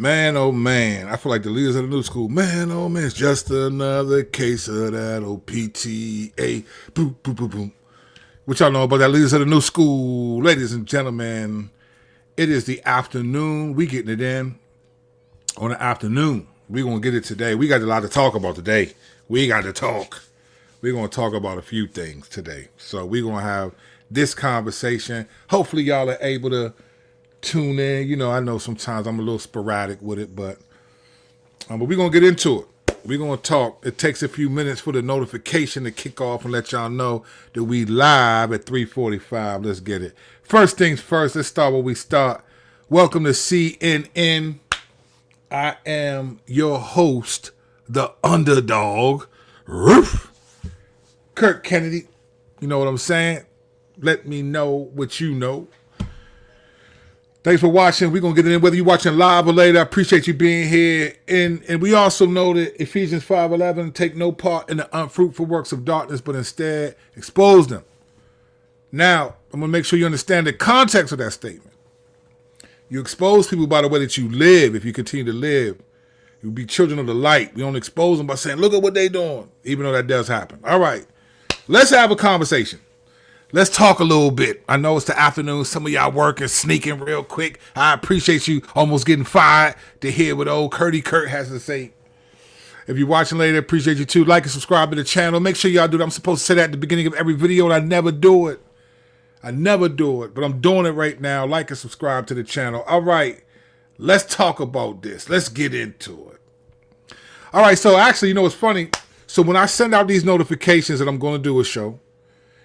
Man, oh man, I feel like the leaders of the new school. Man, oh man, it's just another case of that old PTA. Boom, boom, boom, boom. What y'all know about that leaders of the new school? Ladies and gentlemen, it is the afternoon. We getting it in on the afternoon. We going to get it today. We got a lot to talk about today. We got to talk. We're going to talk about a few things today. So we're going to have this conversation. Hopefully y'all are able to tune in. You know, I know sometimes I'm a little sporadic with it, but we're going to get into it. We're going to talk. It takes a few minutes for the notification to kick off and let y'all know that we live at 3:45. Let's get it. First things first, let's start where we start. Welcome to CNN. I am your host, the underdog, Roof. Kirk Kennedy. You know what I'm saying? Let me know what you know. Thanks for watching. We're going to get it in. Whether you're watching live or later, I appreciate you being here. And we also know that Ephesians 5:11, take no part in the unfruitful works of darkness, but instead expose them. Now, I'm going to make sure you understand the context of that statement. You expose people by the way that you live. If you continue to live, you'll be children of the light. We don't expose them by saying, look at what they're doing, even though that does happen. All right, let's have a conversation. Let's talk a little bit. I know it's the afternoon. Some of y'all working, sneaking real quick. I appreciate you almost getting fired to hear what old Curdy Kurt has to say. If you're watching later, appreciate you too. Like and subscribe to the channel. Make sure y'all do that. I'm supposed to say that at the beginning of every video, and I never do it. I never do it, but I'm doing it right now. Like and subscribe to the channel. All right, let's talk about this. Let's get into it. All right, so actually, you know what's funny? So when I send out these notifications that I'm going to do a show,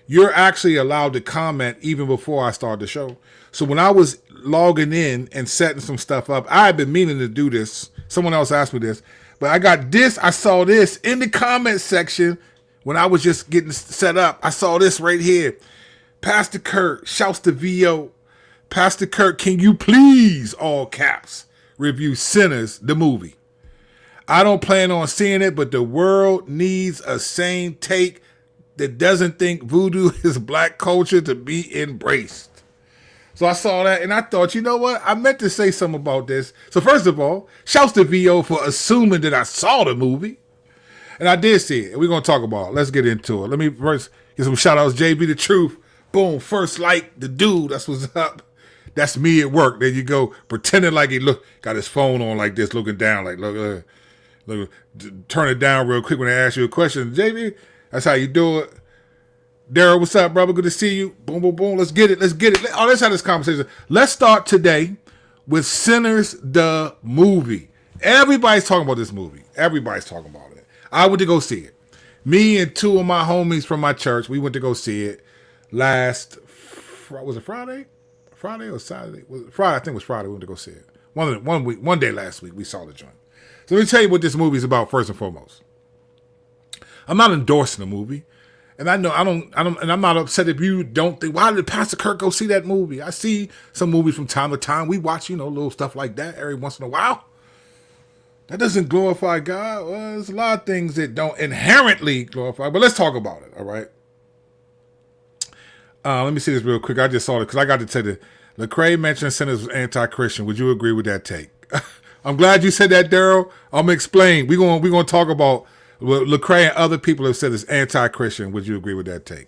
you're actually allowed to comment even before I start the show. So when I was logging in and setting some stuff up, I had been meaning to do this. Someone else asked me this, but I got this. I saw this in the comment section when I was just getting set up. I saw this right here. Pastor Kurt shouts to VO. Pastor Kurt, can you please, all caps, review Sinners, the movie? I don't plan on seeing it, but the world needs a sane take that doesn't think voodoo is black culture to be embraced. So I saw that and I thought, you know what? I meant to say something about this. So first of all, shouts to VO for assuming that I saw the movie. And I did see it. We're going to talk about it. Let's get into it. Let me first get some shout outs. JB the Truth. Boom. First like the dude. That's what's up. That's me at work. There you go. Pretending like he got his phone on like this, looking down like, look, turn it down real quick when they ask you a question. JB, that's how you do it. Daryl, what's up, brother? Good to see you. Boom, boom, boom. Let's get it. Let's get it. Let's have this conversation. Let's start today with Sinners, the movie. Everybody's talking about this movie. Everybody's talking about it. I went to go see it. Me and two of my homies from my church, we went to go see it was it Friday? Friday or Saturday? Was it Friday? I think it was Friday. We went to go see it. One day last week, we saw the joint. So let me tell you what this movie is about first and foremost. I'm not endorsing the movie. And I know and I'm not upset if you don't think, why did Pastor Kirk go see that movie? I see some movies from time to time. We watch, little stuff like that every once in a while. That doesn't glorify God. Well, there's a lot of things that don't inherently glorify, but let's talk about it, all right? Let me see this real quick. I just saw it because I got to tell you, Lecrae mentioned Sinners was anti-Christian. Would you agree with that take? I'm glad you said that, Daryl. I'm gonna explain. We're gonna talk about what Lecrae and other people have said is anti-Christian. Would you agree with that take?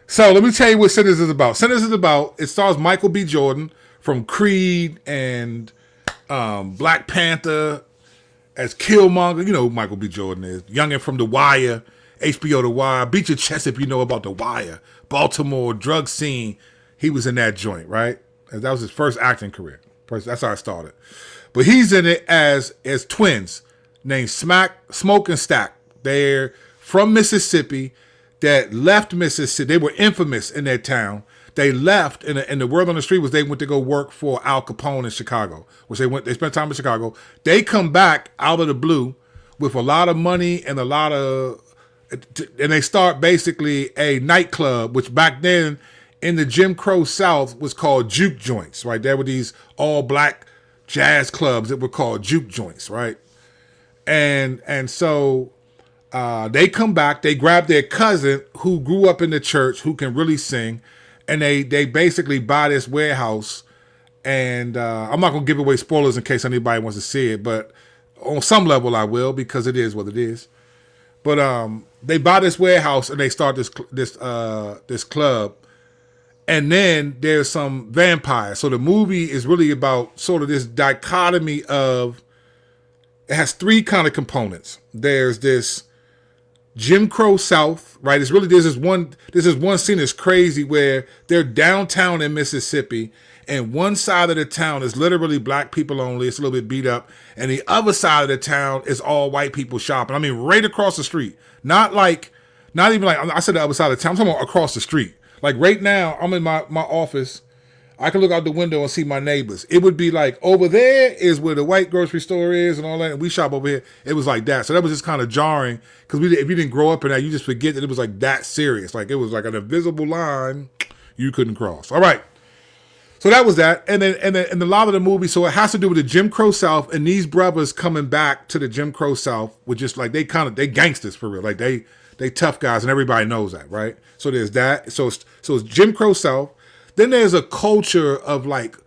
So let me tell you what Sinners is about. Sinners is about, it stars Michael B. Jordan from Creed and Black Panther as Killmonger. You know who Michael B. Jordan is. Youngin from The Wire, HBO The Wire. Beat your chest if you know about The Wire. Baltimore drug scene. He was in that joint, right? And that was his first acting career. That's how I started. But he's in it as twins named Smoke and Stack. They're from Mississippi that left Mississippi. They were infamous in their town. They left, and the word on the street was they went to go work for Al Capone in Chicago, which they spent time in Chicago. They come back out of the blue with a lot of money and and they start basically a nightclub, which back then in the Jim Crow South was called juke joints, right? There were these all black jazz clubs that were called juke joints, right? And so they come back, they grab their cousin who grew up in the church, who can really sing, and they basically buy this warehouse And I'm not going to give away spoilers in case anybody wants to see it, but on some level I will, because it is what it is. But they buy this warehouse and they start this club, and then there's some vampires. So the movie is really about sort of this dichotomy of, it has three kind of components. There's this Jim Crow South, right? It's really, there's this one scene that's crazy where they're downtown in Mississippi, and one side of the town is literally black people only. It's a little bit beat up. And the other side of the town is all white people shopping. I mean, right across the street. Not even like, I said the other side of the town. I'm talking about across the street. Like right now, I'm in my office. I can look out the window and see my neighbors. It would be like, over there is where the white grocery store is and all that, and we shop over here. It was like that. So that was just kind of jarring, because if you didn't grow up in that, you just forget that it was like that serious. Like it was like an invisible line you couldn't cross. All right. So that was that. And then a lot of the movie, so it has to do with the Jim Crow South and these brothers coming back to the Jim Crow South with just like, they gangsters for real. Like they tough guys, and everybody knows that, right? So there's that. So it's Jim Crow South. Then there's a culture of like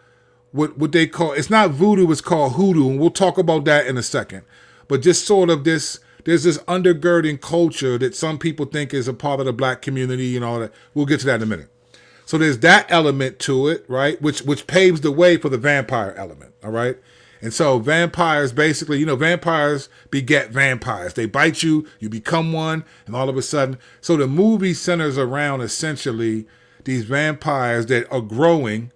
what they call, it's not voodoo, it's called hoodoo. And we'll talk about that in a second. But just sort of there's this undergirding culture that some people think is a part of the black community and all that. We'll get to that in a minute. So there's that element to it, right? Which paves the way for the vampire element, all right? And so vampires basically, vampires beget vampires. They bite you, you become one, and all of a sudden. So the movie centers around essentially these vampires that are growing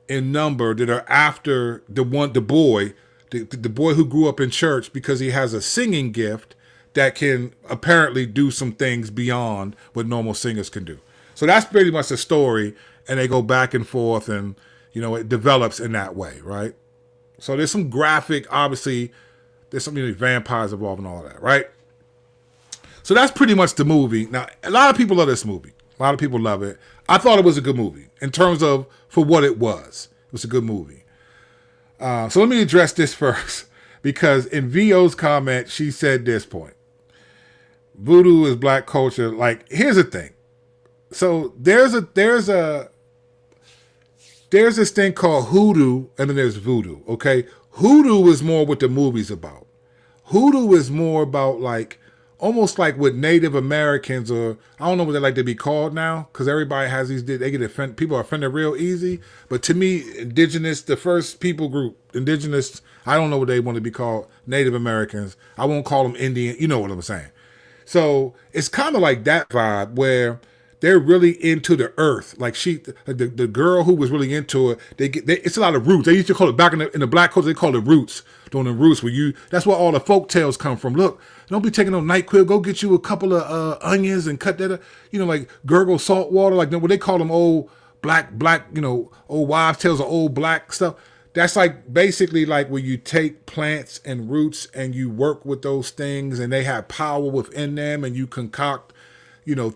in number, that are after the boy who grew up in church because he has a singing gift that can apparently do some things beyond what normal singers can do. So that's pretty much the story, and they go back and forth, and it develops in that way, right? So there's some graphic, obviously, there's some vampires involved and all that, right? So that's pretty much the movie. Now, a lot of people love this movie. A lot of people love it. I thought it was a good movie in terms of for what it was. It was a good movie. So let me address this first, because in VO's comment, she said this point. Voodoo is black culture. Like, here's the thing. So there's this thing called hoodoo, and then there's voodoo, okay? Hoodoo is more what the movie's about. Hoodoo is more about like, almost like what Native Americans, or I don't know what they like to be called now, because everybody has these, they get offended, people are offended real easy. But to me, indigenous, the first people group, indigenous, I don't know what they want to be called, Native Americans. I won't call them Indian, you know what I'm saying. So it's kind of like that vibe where they're really into the earth. Like the girl who was really into it, it's a lot of roots. They used to call it, back in the black culture, they call it roots. Doing the roots that's where all the folk tales come from. Look, don't be taking no NyQuil. Go get you a couple of onions and cut that up. Like gurgle salt water. Like what they call them old black, old wives' tales or old black stuff. That's like basically like where you take plants and roots and you work with those things, and they have power within them, and you concoct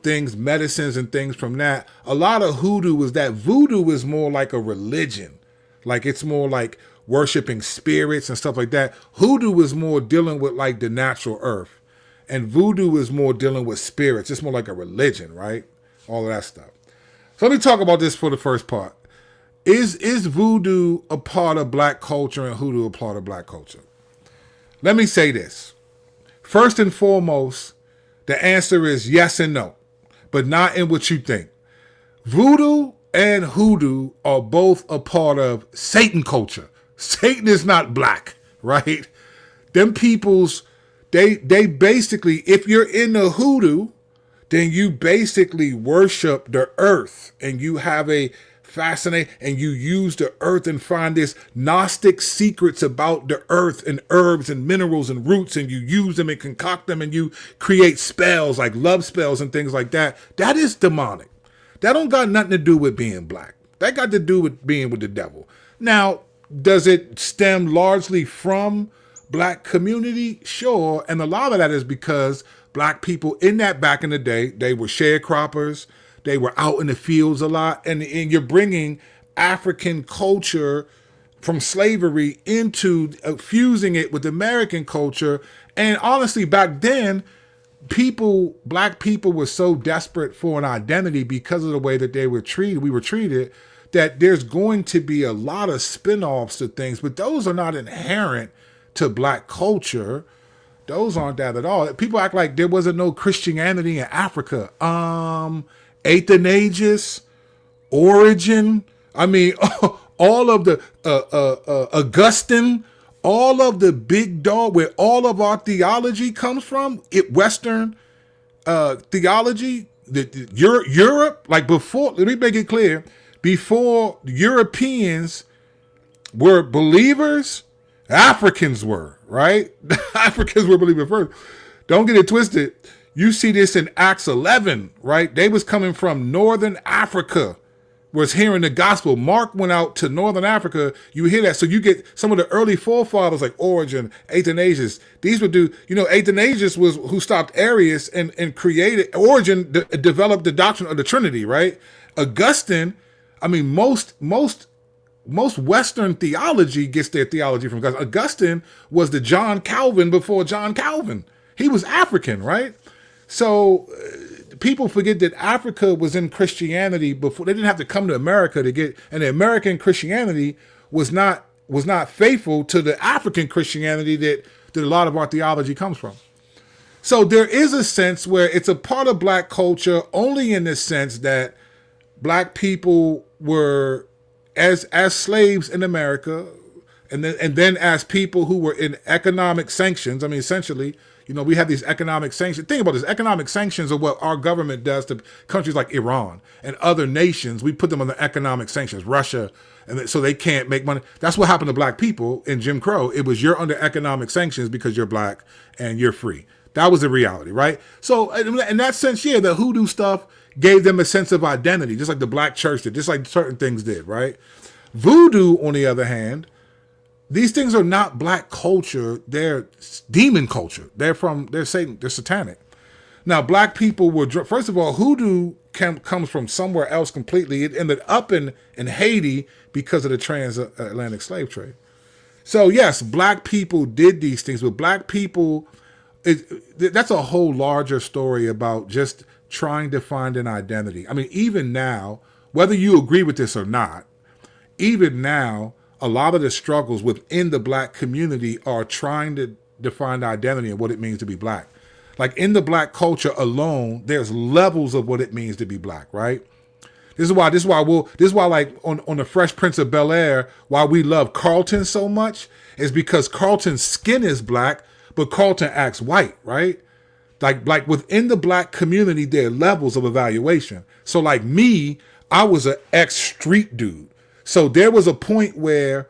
things, medicines and things from that. A lot of hoodoo is that. Voodoo is more like a religion. Like it's more like worshiping spirits and stuff like that. Hoodoo is more dealing with like the natural earth. And voodoo is more dealing with spirits. It's more like a religion, right? All of that stuff. So let me talk about this for the first part. Is voodoo a part of black culture and hoodoo a part of black culture? Let me say this. First and foremost, the answer is yes and no, but not in what you think. Voodoo and hoodoo are both a part of Satan culture. Satan is not black, right? Them peoples, they basically, if you're in the hoodoo, then you basically worship the earth, and you have a fascinate, and you use the earth and find this Gnostic secrets about the earth and herbs and minerals and roots, and you use them and concoct them, and you create spells like love spells and things like that. That is demonic. That don't got nothing to do with being black. That got to do with being with the devil. Now, does it stem largely from black community? Sure. And a lot of that is because black people in that back in the day, they were sharecroppers. They were out in the fields a lot. And you're bringing African culture from slavery into fusing it with American culture. And honestly, back then, black people were so desperate for an identity because of the way that we were treated, that there's going to be a lot of spin-offs to things, but those are not inherent to black culture. Those aren't that at all. People act like there wasn't no Christianity in Africa. Athanages, Origin. I mean, all of the Augustine, all of the big dog where all of our theology comes from. Western theology, Europe, like before. Let me make it clear: before Europeans were believers, Africans were, right? Africans were believers first. Don't get it twisted. You see this in Acts 11, right? They was coming from Northern Africa, was hearing the gospel. Mark went out to Northern Africa. You hear that. So you get some of the early forefathers like Origin, Athanasius. These would do, Athanasius was who stopped Arius and created, Origin developed the doctrine of the Trinity, right? Augustine, I mean, most Western theology gets their theology from Augustine. Augustine was the John Calvin before John Calvin. He was African, right? So people forget that Africa was in Christianity before. They didn't have to come to America to get, and the American Christianity was not faithful to the African Christianity that a lot of our theology comes from. So there is a sense where it's a part of black culture only in the sense that black people were as slaves in America, and then as people who were in economic sanctions. I mean, essentially, we have these economic sanctions. Think about this. Economic sanctions are what our government does to countries like Iran and other nations. We put them on the economic sanctions, Russia, and so they can't make money. That's what happened to black people in Jim Crow. It was you're under economic sanctions because you're black and you're free. That was the reality, right? So in that sense, yeah, the hoodoo stuff gave them a sense of identity, just like the black church did, just like certain things did, right? Voodoo, on the other hand, these things are not black culture. They're demon culture. They're Satan. They're satanic. Now, black people were, first of all, hoodoo comes from somewhere else completely. It ended up in Haiti because of the transatlantic slave trade. So yes, black people did these things, but black people, that's a whole larger story about just trying to find an identity. I mean, even now, whether you agree with this or not, even now, a lot of the struggles within the black community are trying to define identity and what it means to be black. Like in the black culture alone, there's levels of what it means to be black, right? This is why like on the Fresh Prince of Bel-Air, why we love Carlton so much is because Carlton's skin is black, but Carlton acts white, right? Like within the black community, there are levels of evaluation. So like me, I was an ex-street dude. So there was a point where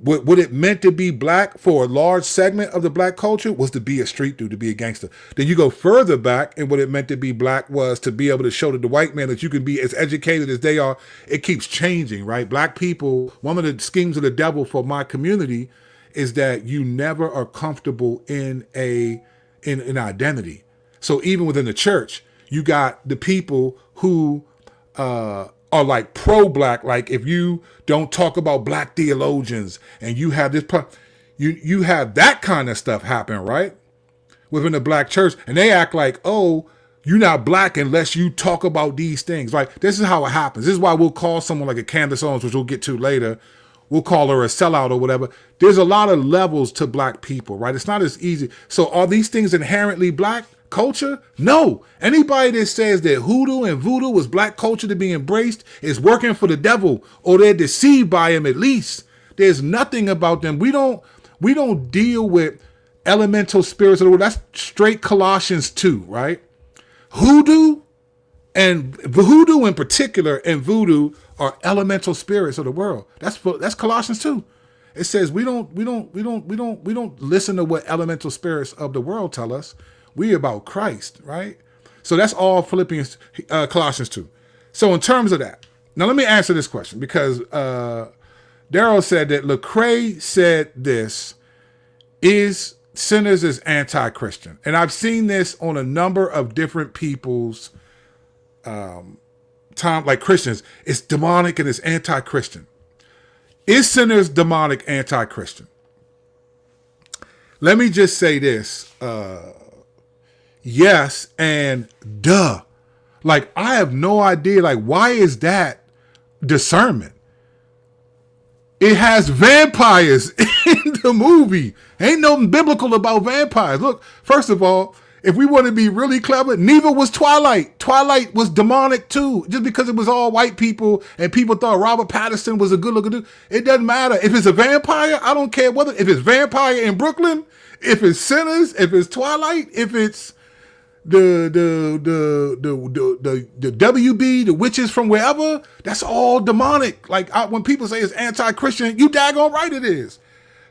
what it meant to be black for a large segment of the black culture was to be a street dude, to be a gangster. Then you go further back, and what it meant to be black was to be able to show to the white man that you can be as educated as they are. It keeps changing, right? Black people, one of the schemes of the devil for my community is that you never are comfortable in an identity. So even within the church, you got the people who are like pro-black. Like if you don't talk about black theologians and you have this, you have that kind of stuff happen, right? Within the black church, and they act like, oh, you're not black unless you talk about these things. Like this is how it happens. This is why we'll call someone like a Candace Owens, which we'll get to later. We'll call her a sellout or whatever. There's a lot of levels to black people, right? It's not as easy. So are these things inherently black culture? No. Anybody that says that hoodoo and voodoo was black culture to be embraced is working for the devil, or they're deceived by him at least. There's nothing about them. We don't deal with elemental spirits of the world. That's straight Colossians 2, right? Hoodoo in particular and voodoo are elemental spirits of the world. That's Colossians 2. It says we don't listen to what elemental spirits of the world tell us. We about Christ, right? So that's all Colossians 2. So in terms of that, now let me answer this question, because Daryl said that Lecrae said this, is sinners is anti-Christian. And I've seen this on a number of different people's time, like Christians. It's demonic and it's anti-Christian. Is sinners demonic, anti-Christian? Let me just say this. Yes and duh. Like, I have no idea. Like, why is that discernment. It has vampires in the movie. Ain't nothing biblical about vampires. Look, first of all, if we want to be really clever, neither was Twilight. Twilight was demonic too. Just because it was all white people and people thought Robert Pattinson was a good looking dude, it doesn't matter. If it's a vampire, I don't care whether if it's vampire in Brooklyn, if it's Sinners, if it's Twilight, if it's the WB, the witches from wherever, that's all demonic. Like when people say it's anti-Christian, you daggone right it is.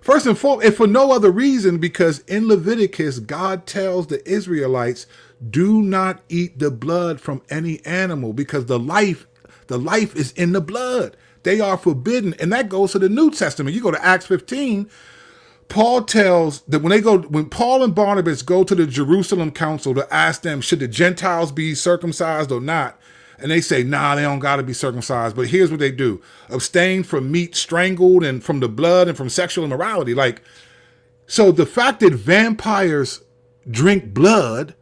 First and foremost, if for no other reason, because in Leviticus, God tells the Israelites, do not eat the blood from any animal because the life is in the blood. They are forbidden. And that goes to the New Testament. You go to Acts 15, Paul tells that when Paul and Barnabas go to the Jerusalem council to ask them, should the Gentiles be circumcised or not? And they say, nah, they don't got to be circumcised. But here's what they do. Abstain from meat strangled and from the blood and from sexual immorality. Like, so the fact that vampires drink blood,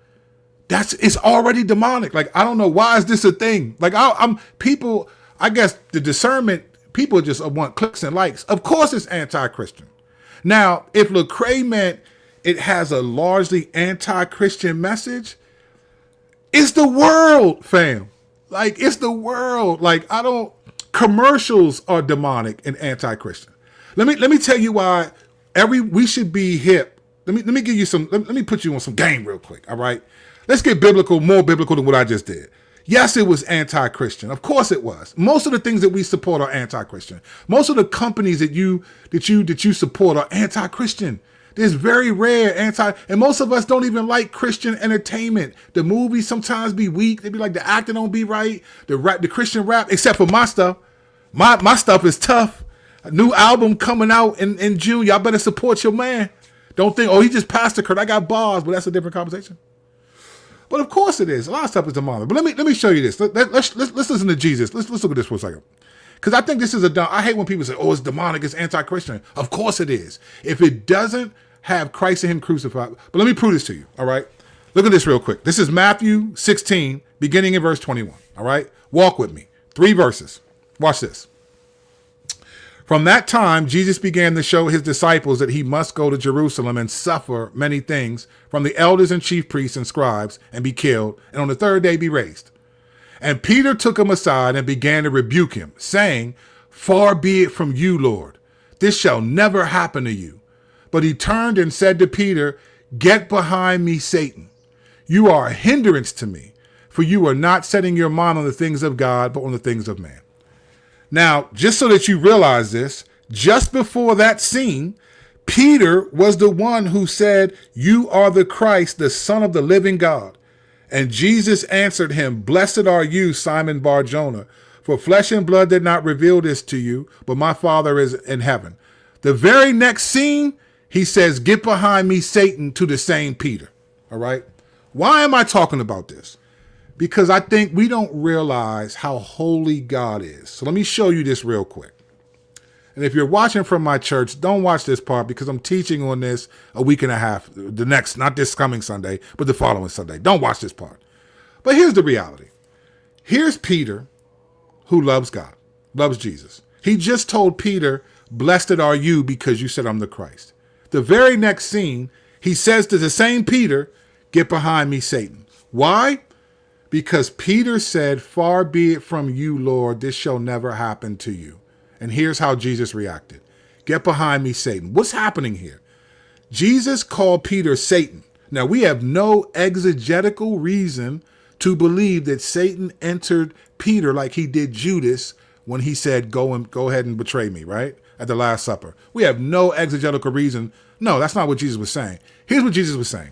it's already demonic. Like, I don't know. Why is this a thing? Like, I guess the discernment, people just want clicks and likes. Of course it's anti-Christian. Now, if Lecrae meant it has a largely anti-Christian message, it's the world, fam. Like, it's the world. Like, commercials are demonic and anti-Christian. Let me tell you why we should be hip. Let me give you let me put you on some game real quick, all right? Let's get biblical, more biblical than what I just did. Yes, it was anti-Christian. Of course it was. Most of the things that we support are anti-Christian. Most of the companies that you support are anti-Christian. There's very rare and most of us don't even like Christian entertainment. The movies sometimes be weak. They be like, the acting don't be right. The Christian rap, except for my stuff. My stuff is tough. A new album coming out in June. Y'all better support your man. Don't think, he just Pastor Kurt. I got bars, but that's a different conversation. But of course it is. A lot of stuff is demonic. But let me show you this. Let's listen to Jesus. Let's look at this for a second. Because I think this is I hate when people say, it's demonic, it's anti-Christian. Of course it is. If it doesn't have Christ and him crucified. But let me prove this to you, all right? Look at this real quick. This is Matthew 16, beginning in verse 21, all right? Walk with me. 3 verses. Watch this. From that time, Jesus began to show his disciples that he must go to Jerusalem and suffer many things from the elders and chief priests and scribes and be killed, and on the 3rd day be raised. And Peter took him aside and began to rebuke him, saying, far be it from you, Lord. This shall never happen to you. But he turned and said to Peter, get behind me, Satan. You are a hindrance to me, for you are not setting your mind on the things of God, but on the things of man. Now, just so that you realize this, just before that scene, Peter was the one who said, you are the Christ, the Son of the living God. And Jesus answered him, blessed are you, Simon Bar-Jonah, for flesh and blood did not reveal this to you, but my Father is in heaven. The very next scene, he says, get behind me, Satan, to the same Peter. All right. Why am I talking about this? Because I think we don't realize how holy God is. So let me show you this real quick. And if you're watching from my church, don't watch this part because I'm teaching on this a week and a half. The next, not this coming Sunday, but the following Sunday. Don't watch this part. But here's the reality. Here's Peter, who loves God, loves Jesus. He just told Peter, blessed are you because you said I'm the Christ. The very next scene, he says to the same Peter, get behind me, Satan. Why? Because Peter said, far be it from you, Lord, this shall never happen to you. And here's how Jesus reacted. Get behind me, Satan. What's happening here? Jesus called Peter Satan. Now, we have no exegetical reason to believe that Satan entered Peter like he did Judas when he said, go ahead and betray me, right? At the Last Supper. We have no exegetical reason. No, that's not what Jesus was saying. Here's what Jesus was saying.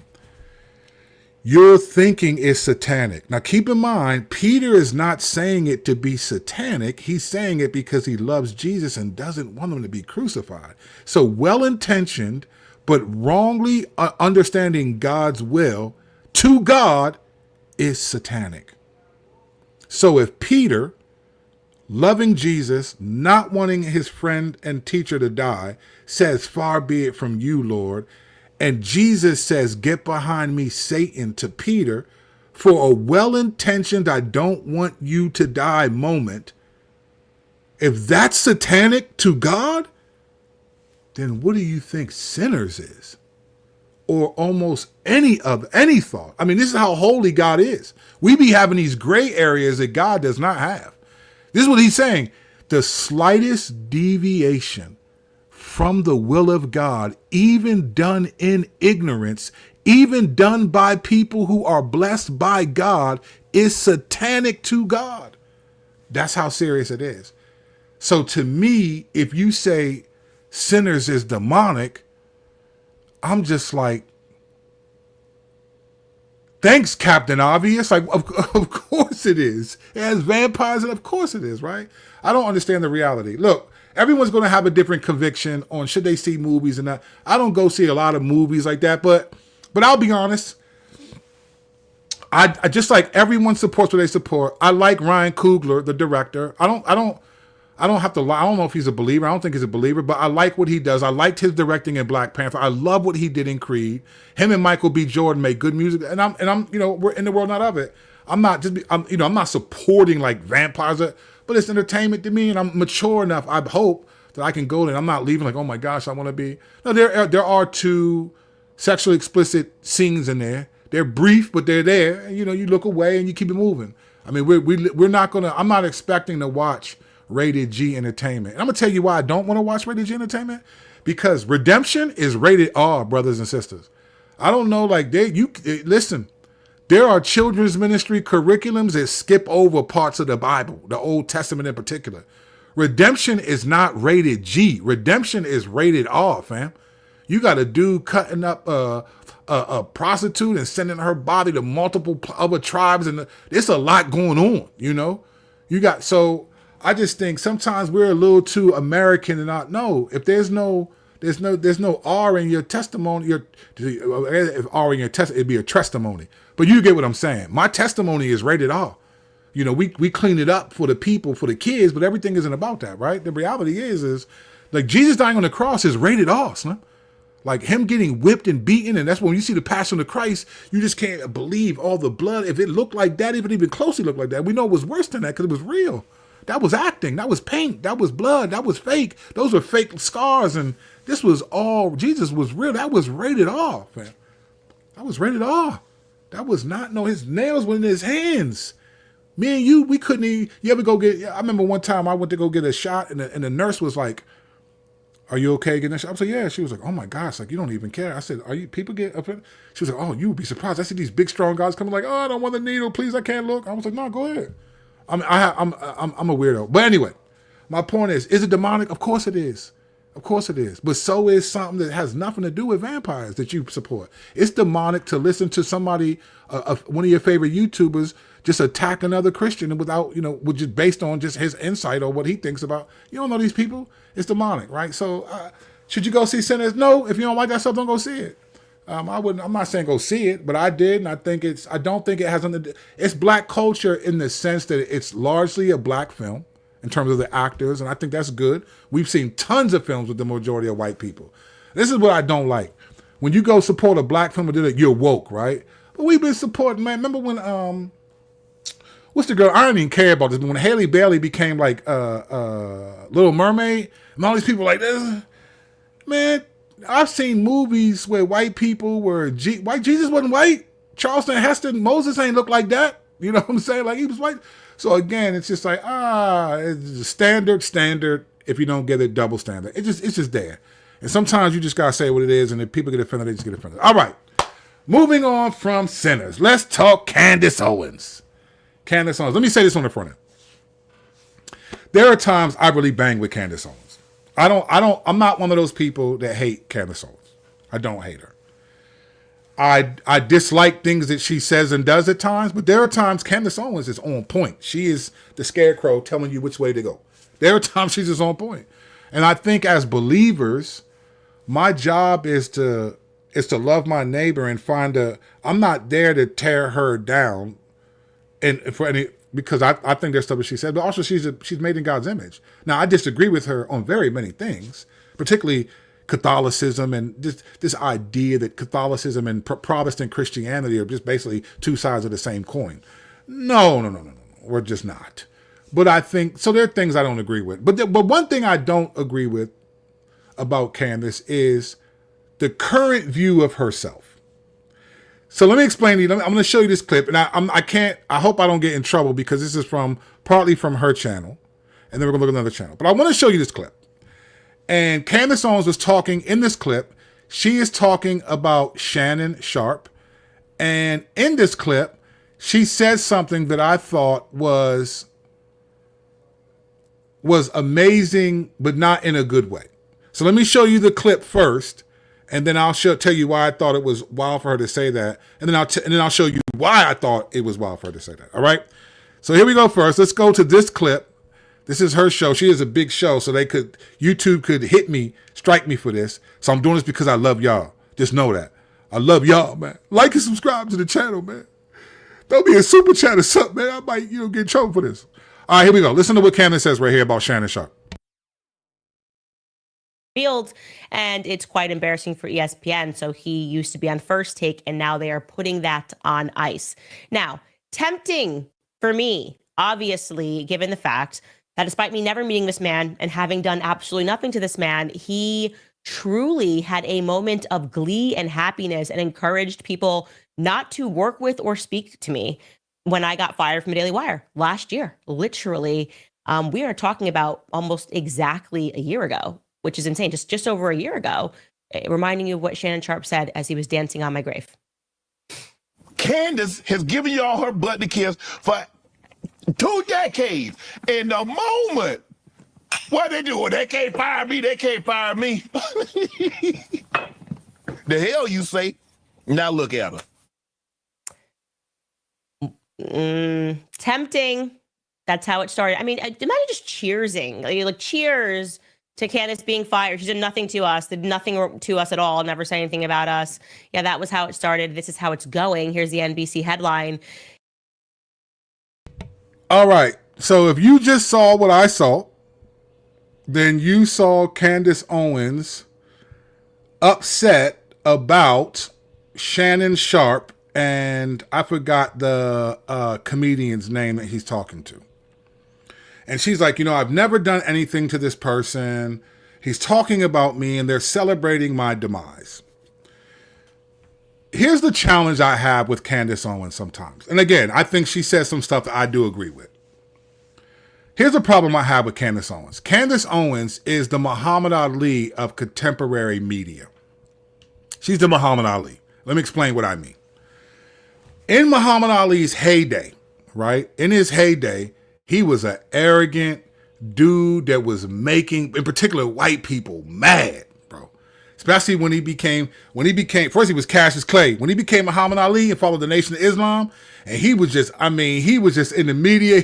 Your thinking is satanic. Now, keep in mind, Peter is not saying it to be satanic. He's saying it because he loves Jesus and doesn't want him to be crucified. So well-intentioned, but wrongly understanding God's will to God is satanic. So if Peter, loving Jesus, not wanting his friend and teacher to die, says, far be it from you, Lord, and Jesus says, get behind me, Satan, to Peter for a well-intentioned, I don't want you to die moment, If that's satanic to God, then what do you think sinners is? Or almost any thought. I mean, this is how holy God is. We be having these gray areas that God does not have. This is what he's saying. The slightest deviation from the will of God, even done in ignorance, even done by people who are blessed by God, is satanic to God. That's how serious it is. So to me, if you say sinners is demonic, I'm just like, thanks, Captain Obvious. Like, of course it is. It has vampires, and of course it is, right? I don't understand the reality. Look, everyone's going to have a different conviction on should they see movies and that. I don't go see a lot of movies like that, but I'll be honest. I just like everyone supports what they support. I like Ryan Coogler, the director. I don't have to lie. I don't know if he's a believer. I don't think he's a believer, but I like what he does. I liked his directing in Black Panther. I love what he did in Creed. Him and Michael B. Jordan make good music, and I'm we're in the world, not of it. I'm not supporting like vampires, but it's entertainment to me, and I'm mature enough. I hope that I can go and I'm not leaving like, oh my gosh, I want to be. No, there are 2 sexually explicit scenes in there. They're brief, but they're there. And, you look away and you keep it moving. I mean, we're not gonna. I'm not expecting to watch rated G entertainment. And I'm gonna tell you why I don't want to watch rated G entertainment, because Redemption is rated R, brothers and sisters. I don't know, like listen. There are children's ministry curriculums that skip over parts of the Bible, the Old Testament in particular. Redemption is not rated G. Redemption is rated R, fam. You got a dude cutting up a prostitute and sending her body to multiple other tribes, and there's a lot going on. So I just think sometimes we're a little too American and not know if there's no R in your testimony. If R in your testimony, it'd be a testimony. But you get what I'm saying. My testimony is rated R. We clean it up for the people, for the kids, but everything isn't about that, right? The reality is like Jesus dying on the cross is rated R, son. Like him getting whipped and beaten, and that's when you see the Passion of Christ, you just can't believe all the blood. If it looked like that, if it even closely looked like that, we know it was worse than that because it was real. That was acting. That was paint. That was blood. That was fake. Those were fake scars, and this was all, Jesus was real. That was rated R, man. That was rated R. That was not, no, his nails were in his hands. Me and you, we couldn't even, you ever go get, I remember one time I went to go get a shot, and the nurse was like, are you okay getting a shot? I was like, yeah. She was like, oh my gosh, like you don't even care. I said, people get up? She was like, oh, you would be surprised. I see these big strong guys coming like, oh, I don't want the needle, please, I can't look. I was like, no, go ahead. I'm a weirdo. But anyway, my point is it demonic? Of course it is. Of course it is. But so is something that has nothing to do with vampires that you support. It's demonic to listen to somebody, one of your favorite YouTubers, just attack another Christian and without, which is based on just his insight or what he thinks about. You don't know these people. It's demonic, right? So should you go see Sinners? No. If you don't like that stuff, don't go see it. I wouldn't. I'm not saying go see it, but I did, and I don't think it has something. It's black culture in the sense that it's largely a black film in terms of the actors, and I think that's good. We've seen tons of films with the majority of white people. This is what I don't like. When you go support a black film, you're woke, right? But we've been supporting, man. Remember when what's the girl? I don't even care about this. But when Halle Bailey became like Little Mermaid, and all these people like this, man. I've seen movies where white people were white. Jesus wasn't white. Charleston Heston, Moses ain't look like that. You know what I'm saying? Like he was white. So again, it's just like it's standard. If you don't get it, double standard. It's just there. And sometimes you just gotta say what it is, and if people get offended, they just get offended. All right, moving on from sinners, let's talk Candace Owens. Candace Owens. Let me say this on the front end. There are times I really bang with Candace Owens. I'm not one of those people that hate Candace Owens. I don't hate her. I dislike things that she says and does at times, but there are times Candace Owens is on point. She is the scarecrow telling you which way to go. There are times she's just on point. And I think as believers, my job is to love my neighbor and I'm not there to tear her down because I think there's stuff that she said, but also she's made in God's image. Now, I disagree with her on very many things, particularly Catholicism and this idea that Catholicism and Protestant Christianity are just basically two sides of the same coin. No. We're just not. But I think, so there are things I don't agree with. But one thing I don't agree with about Candace is the current view of herself. So let me explain to you. I'm going to show you this clip, and I hope I don't get in trouble because this is partly from her channel, and then we're going to look at another channel. But I want to show you this clip. And Candace Owens was talking in this clip. She is talking about Shannon Sharpe. And in this clip, she says something that I thought was amazing, but not in a good way. So let me show you the clip first, and then I'll tell you why I thought it was wild for her to say that, and then I'll show you why I thought it was wild for her to say that. All right. So here we go. First, let's go to this clip. This is her show. She has a big show, so YouTube could hit me, strike me for this. So I'm doing this because I love y'all. Just know that I love y'all, man. Like and subscribe to the channel, man. Don't be a super chat or something, man. I might, get in trouble for this. All right, here we go. Listen to what Candace says right here about Shannon Sharpe. Field, and it's quite embarrassing for ESPN. So he used to be on First Take, and now they are putting that on ice. Now, tempting for me, obviously, given the fact that despite me never meeting this man and having done absolutely nothing to this man, he truly had a moment of glee and happiness and encouraged people not to work with or speak to me when I got fired from Daily Wire last year. Literally, we are talking about almost exactly a year ago, which is insane. Just over a year ago, reminding you of what Shannon Sharpe said as he was dancing on my grave. Candace has given y'all her butt to kiss for 2 decades. In the moment, what they doing? They can't fire me. They can't fire me. The hell you say? Now look at her. Tempting. That's how it started. I mean, imagine just cheersing. Like cheers to Candace being fired. She did nothing to us, did nothing to us at all, never said anything about us. Yeah, that was how it started. This is how it's going. Here's the NBC headline. All right. So if you just saw what I saw, then you saw Candace Owens upset about Shannon Sharpe, and I forgot the comedian's name that he's talking to. And she's like, I've never done anything to this person. He's talking about me, and they're celebrating my demise. Here's the challenge I have with Candace Owens sometimes. And again, I think she says some stuff that I do agree with. Here's a problem I have with Candace Owens. Candace Owens is the Muhammad Ali of contemporary media. She's the Muhammad Ali. Let me explain what I mean. In Muhammad Ali's heyday, right? In his heyday, he was an arrogant dude that was making, in particular, white people mad, bro. Especially when he became, first he was Cassius Clay. When he became Muhammad Ali and followed the Nation of Islam, and he was just in the media.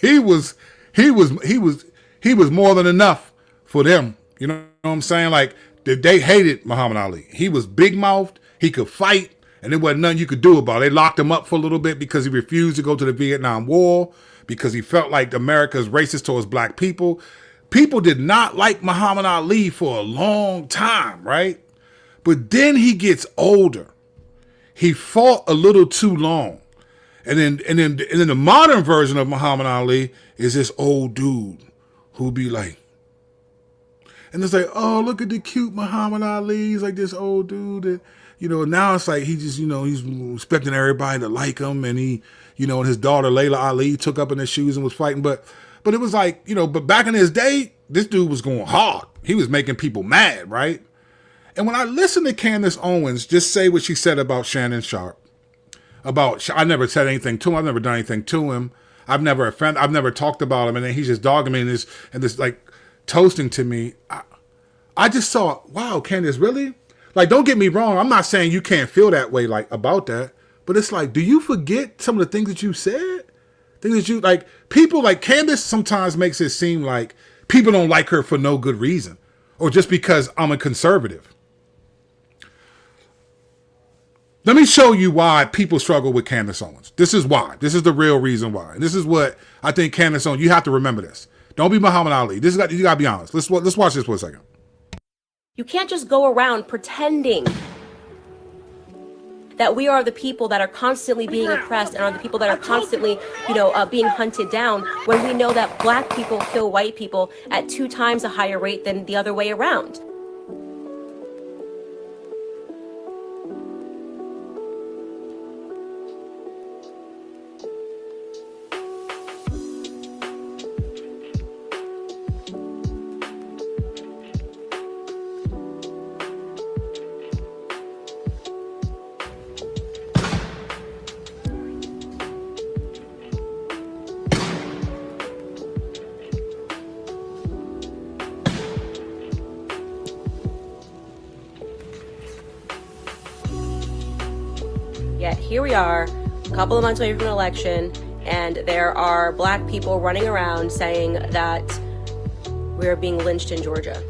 He was more than enough for them. You know what I'm saying? Like, they hated Muhammad Ali. He was big mouthed. He could fight, and there wasn't nothing you could do about it. They locked him up for a little bit because he refused to go to the Vietnam War, because he felt like America's racist towards black people. People did not like Muhammad Ali for a long time, right? But then he gets older. He fought a little too long. And then the modern version of Muhammad Ali is this old dude who be like, and it's like, oh, look at the cute Muhammad Ali. He's like this old dude that, now it's like he just, he's expecting everybody to like him. And he, and his daughter, Layla Ali, took up in his shoes and was fighting. But it was like, but back in his day, this dude was going hard. He was making people mad, right? And when I listen to Candace Owens just say what she said about Shannon Sharpe, I never said anything to him. I've never done anything to him. I've never talked about him. And then he's just dogging me and this like toasting to me. I just saw, wow, Candace, really? Like, don't get me wrong. I'm not saying you can't feel that way, like, about that. But it's like, do you forget some of the things that you said? Things that you, like, people like Candace sometimes makes it seem like people don't like her for no good reason. Or just because I'm a conservative. Let me show you why people struggle with Candace Owens. This is why. This is the real reason why. And this is what I think Candace Owens, you have to remember this. Don't be Muhammad Ali. You got to be honest. Let's watch this for a second. You can't just go around pretending that we are the people that are constantly being oppressed and are the people that are constantly, being hunted down, when we know that Black people kill white people at 2 times a higher rate than the other way around. Yet here we are, a couple of months away from an election, and there are Black people running around saying that we're being lynched in Georgia.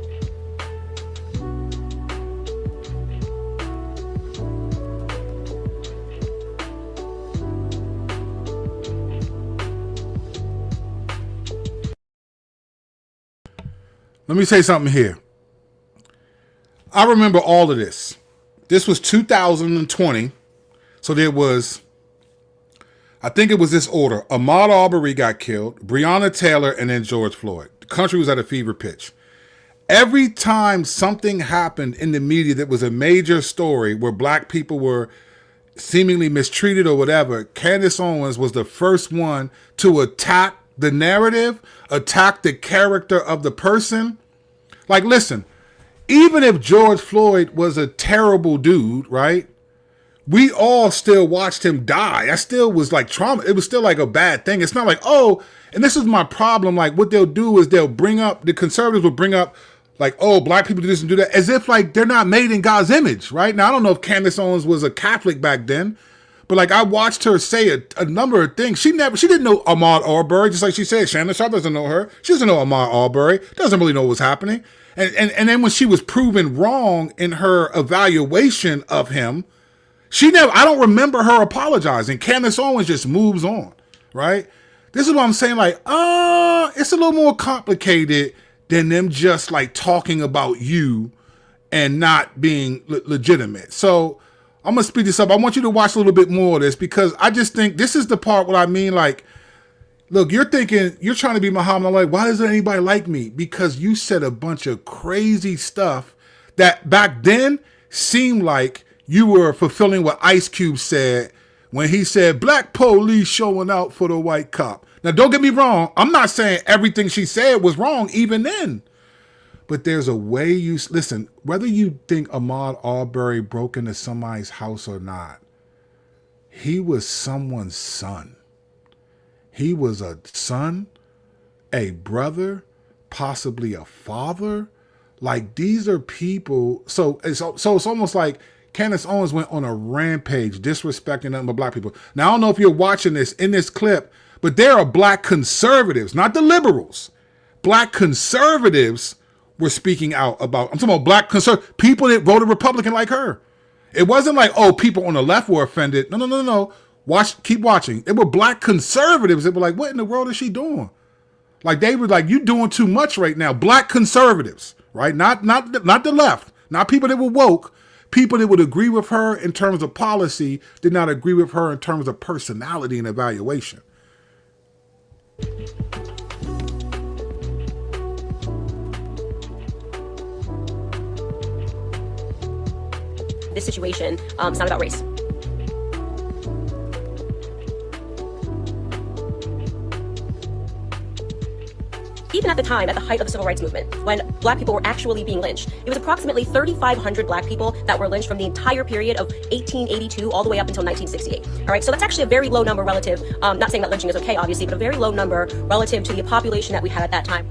Let me say something here. I remember all of this. This was 2020. So there was, I think it was this order. Ahmaud Arbery got killed, Breonna Taylor, and then George Floyd. The country was at a fever pitch. Every time something happened in the media that was a major story where Black people were seemingly mistreated or whatever, Candace Owens was the first one to attack the narrative, attack the character of the person. Like, listen, even if George Floyd was a terrible dude, right? We all still watched him die. That still was like trauma. It was still like a bad thing. It's not like, oh, and this is my problem. Like, what they'll do is they'll bring up, the conservatives will bring up like, oh, Black people do this and do that, as if like they're not made in God's image, right? Now, I don't know if Candace Owens was a Catholic back then, but like I watched her say a number of things. She didn't know Ahmaud Arbery, just like she said. Shannon Sharp doesn't know her. She doesn't know Ahmaud Arbery. Doesn't really know what's happening. And then when she was proven wrong in her evaluation of him, I don't remember her apologizing. Candace Owens just moves on, right? This is what I'm saying, like, it's a little more complicated than them just like talking about you and not being legitimate. So I'm going to speed this up. I want you to watch a little bit more of this because I just think this is the part what I mean, like, look, you're thinking, you're trying to be Muhammad Ali. Why doesn't anybody like me? Because you said a bunch of crazy stuff that back then seemed like you were fulfilling what Ice Cube said when he said, Black police showing out for the white cop. Now, don't get me wrong. I'm not saying everything she said was wrong even then. But there's a way you, listen, whether you think Ahmaud Arbery broke into somebody's house or not, he was someone's son. He was a son, a brother, possibly a father. Like, these are people. So it's almost like Candace Owens went on a rampage disrespecting nothing but Black people. Now, I don't know if you're watching this in this clip, but there are Black conservatives, not the liberals. Black conservatives were speaking out about, I'm talking about Black conservatives, people that voted Republican like her. It wasn't like, oh, people on the left were offended. No. Keep watching. It were Black conservatives that were like, what in the world is she doing? Like, they were like, you doing too much right now. Black conservatives, right? Not the left, not people that were woke. People that would agree with her in terms of policy did not agree with her in terms of personality and evaluation. This situation, it's not about race. Even at the time, at the height of the civil rights movement, when Black people were actually being lynched, it was approximately 3,500 Black people that were lynched from the entire period of 1882 all the way up until 1968. All right, so that's actually a very low number relative, not saying that lynching is okay, obviously, but a very low number relative to the population that we had at that time.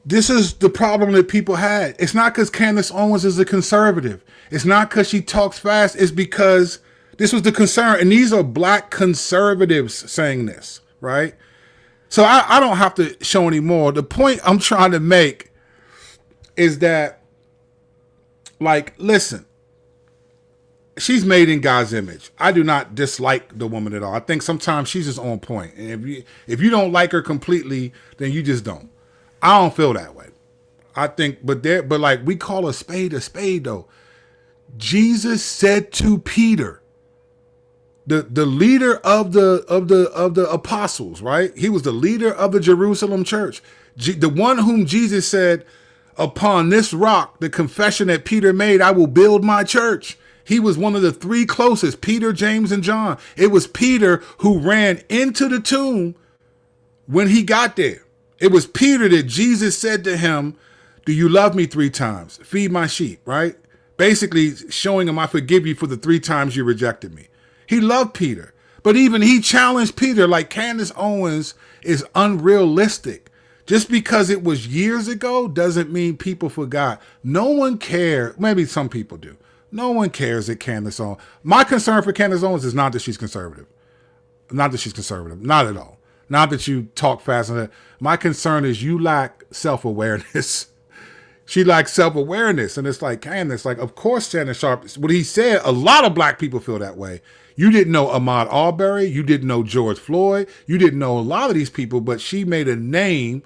This is the problem that people had. It's not because Candace Owens is a conservative. It's not because she talks fast. It's because this was the concern. And these are Black conservatives saying this, right? So I don't have to show anymore. The point I'm trying to make is that, like, listen, she's made in God's image. I do not dislike the woman at all. I think sometimes she's just on point. And if you don't like her completely, then you just don't. I don't feel that way. I think, but like, we call a spade though. Jesus said to Peter, the leader of the apostles, right? He was the leader of the Jerusalem church. The one whom Jesus said, upon this rock, the confession that Peter made, I will build my church. He was one of the three closest, Peter, James, and John. It was Peter who ran into the tomb when he got there. It was Peter that Jesus said to him, do you love me 3 times? Feed my sheep, right? Basically showing him, I forgive you for the 3 times you rejected me. He loved Peter, but even he challenged Peter, like Candace Owens is unrealistic. Just because it was years ago doesn't mean people forgot. No one cares. Maybe some people do. No one cares that Candace Owens. My concern for Candace Owens is not that she's conservative. Not that she's conservative. Not at all. Not that you talk fast. My concern is you lack self-awareness. She lacks self-awareness. And it's like, Candace, like, of course, Shannon Sharp, what he said, a lot of black people feel that way. You didn't know Ahmaud Arbery. You didn't know George Floyd. You didn't know a lot of these people, but she made a name.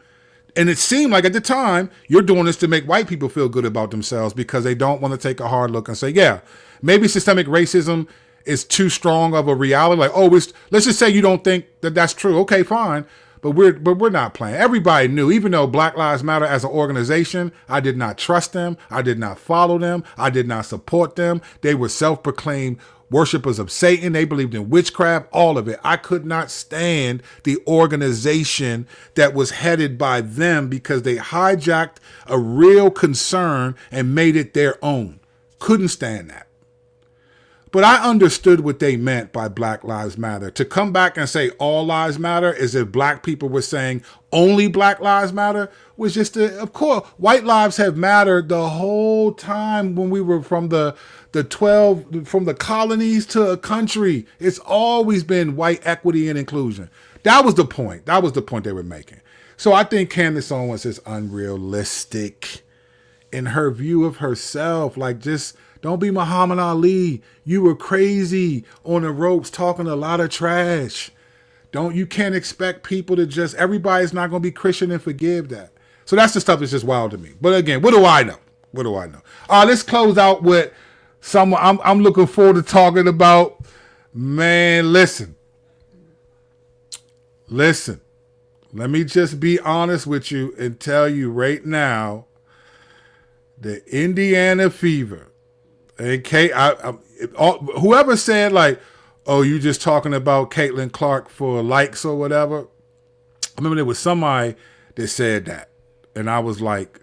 And it seemed like at the time, you're doing this to make white people feel good about themselves because they don't want to take a hard look and say, yeah, maybe systemic racism is too strong of a reality. Like, oh, let's just say you don't think that that's true. Okay, fine. But we're not playing. Everybody knew, even though Black Lives Matter as an organization, I did not trust them. I did not follow them. I did not support them. They were self-proclaimed worshipers of Satan. They believed in witchcraft, all of it. I could not stand the organization that was headed by them because they hijacked a real concern and made it their own. Couldn't stand that. But I understood what they meant by Black Lives Matter. To come back and say all lives matter as if black people were saying only Black Lives Matter was just, of course, white lives have mattered the whole time when we were from the colonies to a country. It's always been white equity and inclusion. That was the point. That was the point they were making. So I think Candace Owens is unrealistic in her view of herself. Like, just don't be Muhammad Ali. You were crazy on the ropes talking a lot of trash. You can't expect people to just, everybody's not going to be Christian and forgive that. So that's the stuff that's just wild to me. But again, what do I know? What do I know? All right, let's close out with someone I'm looking forward to talking about. Man, listen. Let me just be honest with you and tell you right now, the Indiana fever. And whoever said, like, oh, you just talking about Caitlyn Clark for likes or whatever. I remember there was somebody that said that. And I was like,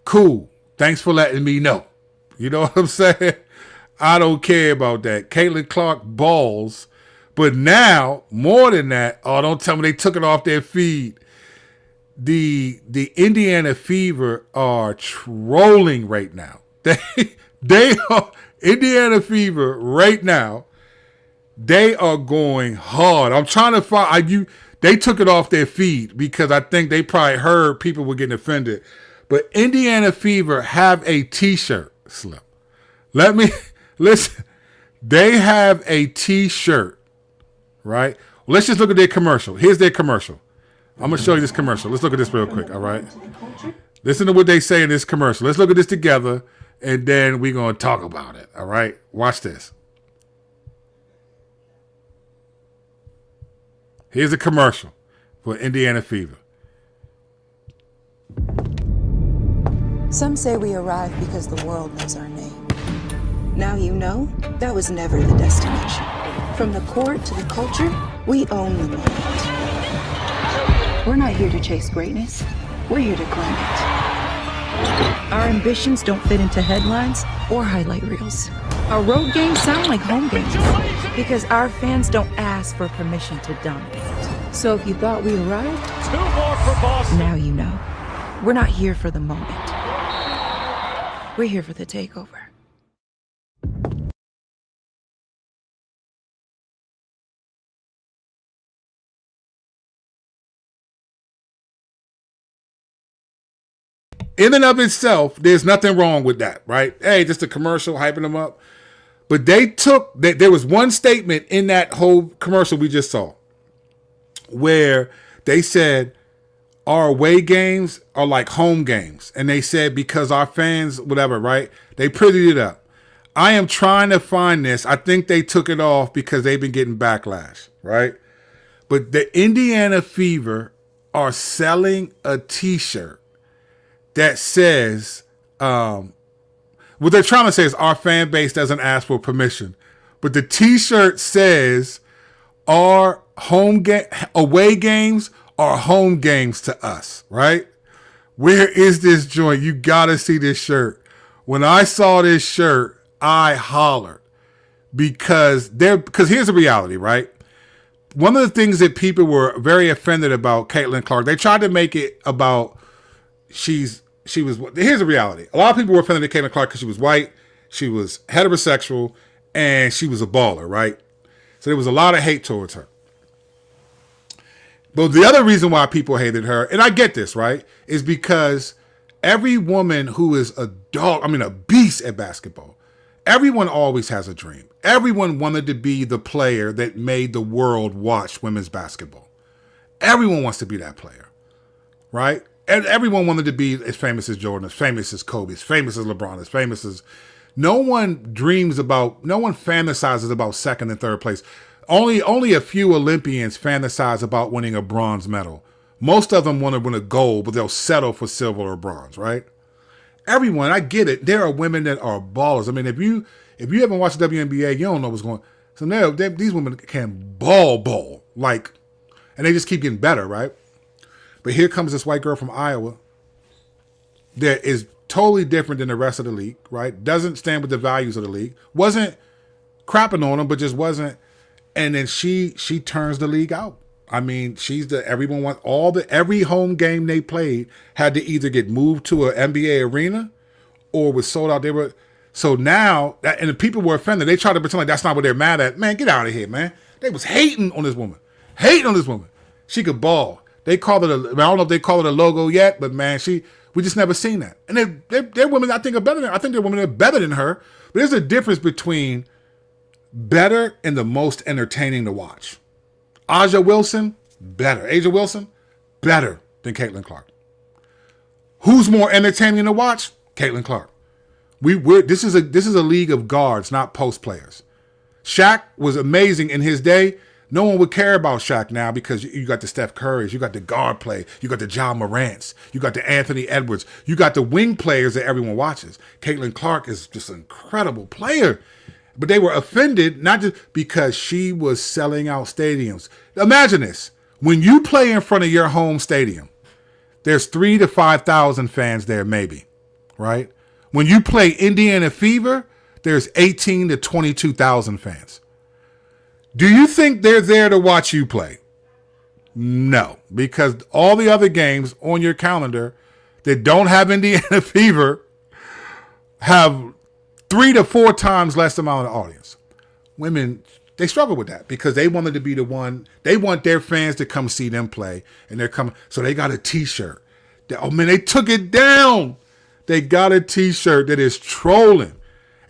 cool. Thanks for letting me know. You know what I'm saying? I don't care about that. Caitlyn Clark balls. But now, more than that, oh, don't tell me they took it off their feed. The Indiana Fever are trolling right now. They are Indiana Fever right now. They are going hard. I'm trying to find they took it off their feed because I think they probably heard people were getting offended. But Indiana Fever have a t-shirt, Slim. Let me listen. They have a t-shirt, right? Well, let's just look at their commercial. Here's their commercial. I'm going to show you this commercial. Let's look at this real quick, all right? Listen to what they say in this commercial. Let's look at this together, and then we're going to talk about it, all right? Watch this. Here's a commercial for Indiana Fever. Some say we arrive because the world knows our name. Now you know that was never the destination. From the court to the culture, we own the moment. We're not here to chase greatness. We're here to claim it. Our ambitions don't fit into headlines or highlight reels. Our road games sound like home games because our fans don't ask for permission to dominate. So if you thought we arrived, 2 more for Boston. Now you know. We're not here for the moment. We're here for the takeover. in and of itself, there's nothing wrong with that, right? Hey, just a commercial hyping them up. But there was one statement in that whole commercial we just saw where they said our away games are like home games. And they said because our fans, whatever, right? They prettied it up. I am trying to find this. I think they took it off because they've been getting backlash, right? But the Indiana Fever are selling a t-shirt that says, what they're trying to say is our fan base doesn't ask for permission. But the t-shirt says our away games are home games to us, right? Where is this joint? You got to see this shirt. When I saw this shirt, I hollered because here's the reality, right? One of the things that people were very offended about Caitlyn Clark, they tried to make it about here's the reality. A lot of people were offended at Caitlyn Clark because she was white, she was heterosexual, and she was a baller, right? So there was a lot of hate towards her. But the other reason why people hated her, and I get this, right, is because every woman who is a beast at basketball, everyone always has a dream. Everyone wanted to be the player that made the world watch women's basketball. Everyone wants to be that player, right? And everyone wanted to be as famous as Jordan, as famous as Kobe, as famous as LeBron, as famous as... No one fantasizes about second and third place. Only a few Olympians fantasize about winning a bronze medal. Most of them want to win a gold, but they'll settle for silver or bronze, right? Everyone, I get it. There are women that are ballers. I mean, if you haven't watched the WNBA, you don't know what's going on. So now these women can ball, like, and they just keep getting better, right? But here comes this white girl from Iowa that is totally different than the rest of the league, right? Doesn't stand with the values of the league. Wasn't crapping on them, but just wasn't. And then she turns the league out. I mean, every home game they played had to either get moved to an NBA arena or was sold out. So now, and the people were offended. They tried to pretend like that's not what they're mad at. Man, get out of here, man. They was hating on this woman. She could ball. They called it I don't know if they call it a logo yet, but man, we just never seen that. And they're women I think are better than her. I think they're women that are better than her. But there's a difference between better and the most entertaining to watch. Aja Wilson, better than Caitlyn Clark. Who's more entertaining to watch? Caitlyn Clark. This is a league of guards, not post players. Shaq was amazing in his day. No one would care about Shaq now because you got the Steph Currys, you got the guard play, you got the John Morants, you got the Anthony Edwards, you got the wing players that everyone watches. Caitlyn Clark is just an incredible player. But they were offended, not just because she was selling out stadiums. Imagine this. When you play in front of your home stadium, there's 3,000 to 5,000 fans there maybe, right? When you play Indiana Fever, there's 18,000 to 22,000 fans. Do you think they're there to watch you play? No, because all the other games on your calendar that don't have Indiana Fever have 3 to 4 times less amount of audience. Women, they struggle with that because they wanted to be the one. They want their fans to come see them play, and they're coming. So they got a T-shirt. They took it down. They got a T-shirt that is trolling.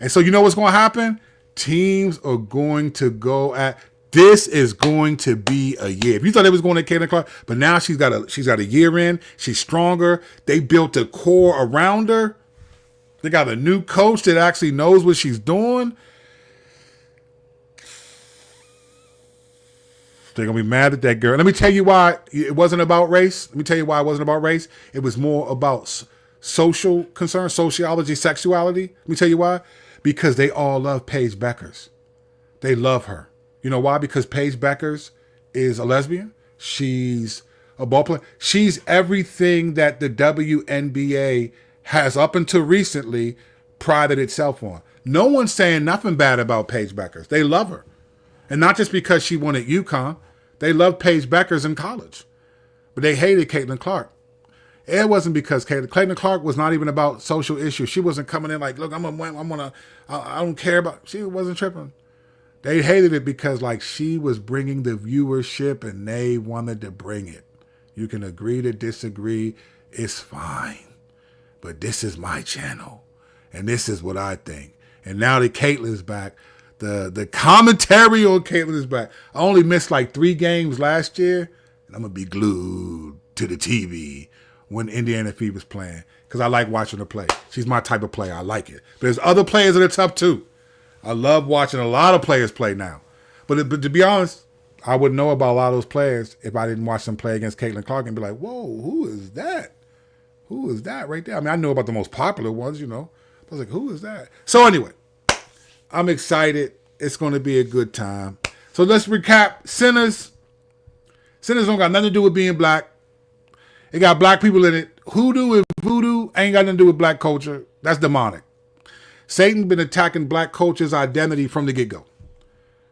And so you know what's going to happen? Teams are going to go at. This is going to be a year. If you thought it was going to Caitlyn Clark, but now she's got a year in. She's stronger. They built a core around her. They got a new coach that actually knows what she's doing. They're going to be mad at that girl. Let me tell you why it wasn't about race. It was more about social concern, sociology, sexuality. Let me tell you why. Because they all love Paige Beckers. They love her. You know why? Because Paige Beckers is a lesbian. She's a ball player. She's everything that the WNBA has up until recently prided itself on. No one's saying nothing bad about Paige Beckers. They love her. And not just because she won at UConn. They loved Paige Beckers in college. But they hated Caitlyn Clark. It wasn't because Caitlyn Clark was not even about social issues. She wasn't coming in like, look, I don't care about, she wasn't tripping. They hated it because like she was bringing the viewership and they wanted to bring it. You can agree to disagree. It's fine. but this is my channel, and this is what I think. And now that Caitlyn's back, the commentary on Caitlyn is back. I only missed like 3 games last year, and I'm going to be glued to the TV when Indiana Fever's playing because I like watching her play. She's my type of player. I like it. But there's other players that are tough too. I love watching a lot of players play now. But to be honest, I wouldn't know about a lot of those players if I didn't watch them play against Caitlyn Clark and be like, whoa, who is that? Who is that right there? I mean, I know about the most popular ones, you know. I was like, who is that? So anyway, I'm excited. It's going to be a good time. So let's recap. Sinners don't got nothing to do with being black. It got black people in it. Hoodoo and voodoo ain't got nothing to do with black culture. That's demonic. Satan been attacking black culture's identity from the get-go.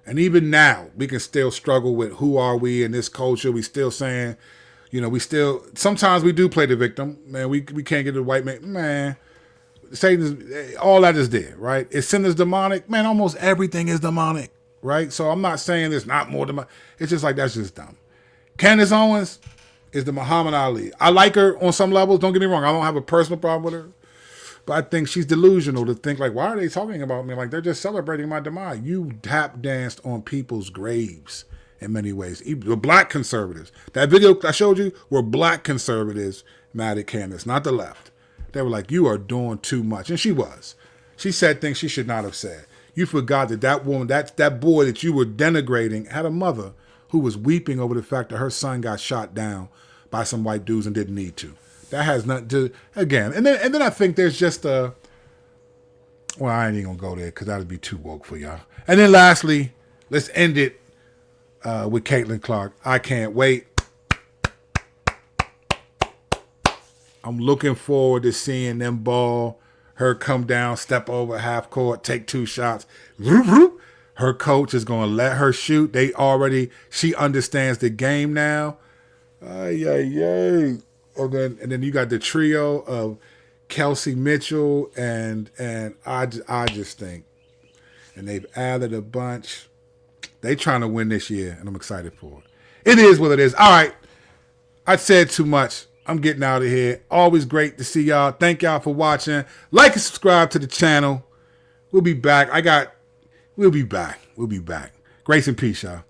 And even now, we can still struggle with who are we in this culture. We still saying, you know, sometimes we do play the victim. Man, we can't get the white man. Man, Satan's, all that is there, right? Is sinners demonic? Man, almost everything is demonic, right? So I'm not saying there's not more demonic. It's just like, that's just dumb. Candace Owens is the Muhammad Ali. I like her on some levels. Don't get me wrong. I don't have a personal problem with her. But I think she's delusional to think like, why are they talking about me? Like, they're just celebrating my demise. You tap danced on people's graves in many ways. The black conservatives. That video I showed you were black conservatives mad at Candace, not the left. They were like, you are doing too much. And she was. She said things she should not have said. You forgot that woman, that boy that you were denigrating had a mother who was weeping over the fact that her son got shot down by some white dudes and didn't need to. That has nothing to, again, and then I think there's just well, I ain't even gonna go there because that'd be too woke for y'all. And then lastly, let's end it with Caitlyn Clark. I can't wait. I'm looking forward to seeing them ball, her come down, step over half court, take 2 shots. Her coach is gonna let her shoot. She understands the game now. And then you got the trio of Kelsey Mitchell and I just think, and they've added a bunch. They trying to win this year, and I'm excited for it. It is what it is. All right, I said too much. I'm getting out of here. Always great to see y'all. Thank y'all for watching. Like and subscribe to the channel. We'll be back. We'll be back. Grace and peace, y'all.